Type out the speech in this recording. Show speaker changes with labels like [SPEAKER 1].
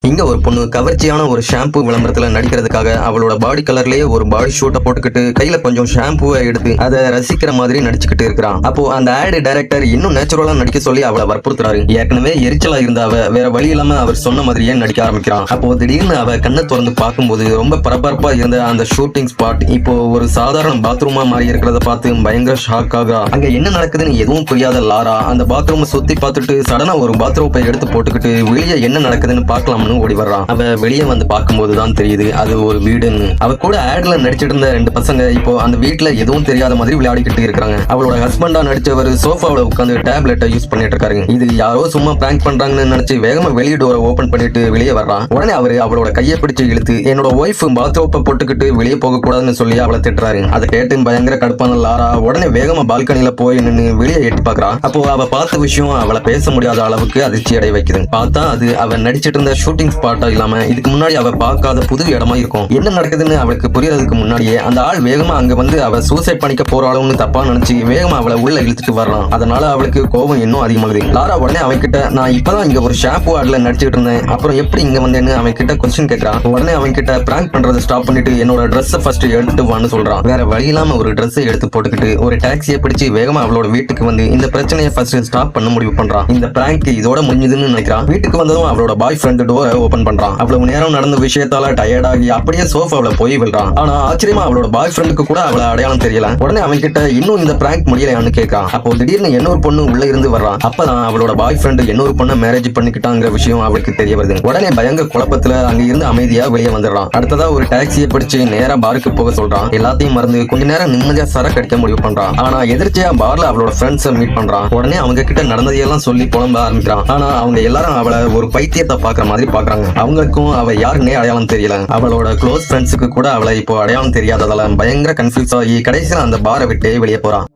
[SPEAKER 1] இங்க ஒரு பொண்ணு கவர்ச்சியான ஒரு ஷாம்பு விளம்பரத்துல நடிக்கிறதுக்காக அவளோட பாடி கலர்லயே ஒரு பாடி ஷூட்டை போட்டுக்கிட்டு கையில கொஞ்சம் ஷாம்புவை எடுத்து அதை ரசிக்கிற மாதிரி நடிச்சுக்கிட்டு இருக்கிறான். அப்போ அந்த ஆட் டைரக்டர் இன்னும் நேச்சுரலா நடிக்க சொல்லி அவளை வற்புறுத்துறாரு. ஏற்கனவே எரிச்சலா இருந்த அவ வேற வழி இல்லாம அவர் சொன்ன மாதிரியே நடிக்க ஆரம்பிக்கிறான். அப்போ திடீர்னு அவ கண்ணை திறந்து பார்க்கும்போது ரொம்ப பரபரப்பா இருந்த அந்த ஷூட்டிங் ஸ்பாட் இப்போ ஒரு சாதாரண பாத்ரூமா மாறி இருக்கிறத பார்த்து பயங்கர ஷாக் ஆகுறா. அங்க என்ன நடக்குதுன்னு எதுவும் புரியாத லாரா அந்த பாத்ரூமை சுத்தி பார்த்துட்டு சடனா ஒரு பாத்ரூமை எடுத்து போட்டுக்கிட்டு வெளியே என்ன நடக்குதுன்னு பார்க்கலாம்னு ஓடி வர்றான். அவ வெளியே வந்து பார்க்கும்போதுதான் தெரியுது அது ஒரு வீடுன்னு. அவ கூட ஆட்ல நடிச்சிட்டு இருந்த 2 பசங்க இப்போ அந்த வீட்டுல எதுவும் தெரியாத மாதிரி விளையாடிக்கிட்டு இருக்காங்க. அவளோட ஹஸ்பண்டா நடிச்சவர் சோஃபாவோட உட்காந்து டேப்லெட்டை யூஸ் பண்ணிட்டு இருக்காரு. இது யாரோ சும்மா பிராங்க் பண்றாங்கன்னு நினைச்சு வேகமா வெளியே டோரை ஓபன் பண்ணிட்டு வெளியே வர்றான். உடனே அவரு அவளோட கையை பிடிச்சு இழுத்து என்னோட ஒய்ஃப் பாத்ரூப்பை போட்டுக்கிட்டு வெளியே போக கூடாதுன்னு சொல்லி அவளை திட்டுறாரு. அதை கேட்டு பயங்கர கடுப்பான லாரா உடனே வேகமா பால்கனில போய் நின்று வெளியே எட்டி பாக்குறா. அப்போ அவ பார்த்த விஷயம் அவளை பேச முடியாத அளவுக்கு அதிர்ச்சி அடைய வைக்குது. பார்த்தா அது அவ நடிச்சிட்டு இருந்த ஷூட்டிங் ஸ்பாட்டா இல்லாம இதுக்கு முன்னாடி அவ பார்க்காத புது இடமா இருக்கும். என்ன நடக்குதுன்னு அவளுக்கு புரியறதுக்கு முன்னாடியே அந்த ஆள் வேகமா அங்க வந்து அவ சூசைட் பண்ணிக்க போறாளுன்னு தப்பா நினைச்சு வேகமா அவளை உள்ள இழுத்துட்டு வரலாம். அதனால அவளுக்கு கோபம் இன்னும் அதிகமாகுது. லாரா உடனே அவன் கிட்ட நான் இப்பதான் இங்க ஒரு ஷாம்பு ஆட்ல நடிச்சுட்டு இருந்தேன், அப்புறம் எப்படி இங்க வந்தேன்னு அவன் கிட்ட கொஸ்டின் கேட்கறான். உடனே அவன் கிட்ட பிராங்க் பண்றதை ஸ்டாப் பண்ணிட்டு என்னோட ட்ரெஸ்ஸை ஃபர்ஸ்ட் எடுத்துட்டு வான்னு சொல்றான். வேற வழி இல்லாம ஒரு ட்ரெஸ்ஸை எடுத்து போட்டுக்கிட்டு ஒரு டாக்ஸியை பிடிச்சு வேகமா அவளோட வீட்டுக்கு வந்து இந்த பிரச்சனையை ஃபர்ஸ்ட் ஸ்டாப் பண்ண முடிவு பண்றான். இந்த பிராங்க் இதோட முடிஞ்சதுன்னு நினைக்கிறான். வீட்டுக்கு வந்ததும் அவளோட பாய் ஃப்ரெண்ட் டோரை ஓபன் பண்றான். அவ்வளவு நேரம் நடந்த விஷயத்தால டயர்ட் ஆகி அப்படியே சோஃபாவுல போய் விழுறான். ஆனா ஆச்சரியமா அவளோட பாய் ஃப்ரெண்டுக்கு கூட அவளை அடையாளம் தெரியல. உடனே அவன் கிட்ட இன்னும் இந்த பிராங்க் முடியலையான்னு கேட்கான். அப்போ திடீர்னு இன்னொரு பொண்ணு உள்ள இருந்து வர்றான். அப்பதான் அவளோட பாய் ஃப்ரெண்ட் இன்னொரு பொண்ணை மேரேஜ் பண்ணிக்கிட்டாங்கிற விஷயம் அவளுக்கு தெரிய வருது. உடனே பயங்கர குழப்பத்துல அங்க இருந்து அமைதியா வெளியே வந்துடுறான். அடுத்ததா ஒரு டாக்ஸியை பிடிச்சு நேரா பாருக்கு போக சொல்றான். எல்லாத்தையும் மறந்து கொஞ்ச நேரம் நிம்மதியா சரக்கு அடிக்க முடிவு பண்றான். ஆனா எதிர்ச்சியா பார்ல அவளோட ஃப்ரெண்ட்ஸை மீட் பண்றான். உடனே அவங்க கிட்ட நடந்ததையெல்லாம் சொல்லி புலம்ப ஆரம்பிக்கிறான். ஆனா அவங்க எல்லாரும் அவளை ஒரு பைத்தியத்தை பாக்குற மாதிரி பாக்குறாங்க. அவங்களுக்கும் அவ யாருன்னே அடையாளம் தெரியல. அவளோட க்ளோஸ் ஃப்ரெண்ட்ஸுக்கு கூட அவளை இப்போ அடையாளம் தெரியாததால பயங்கர கன்ஃபியூஸ் ஆகி கடைசியில் அந்த பாரை விட்டு வெளியே போறான்.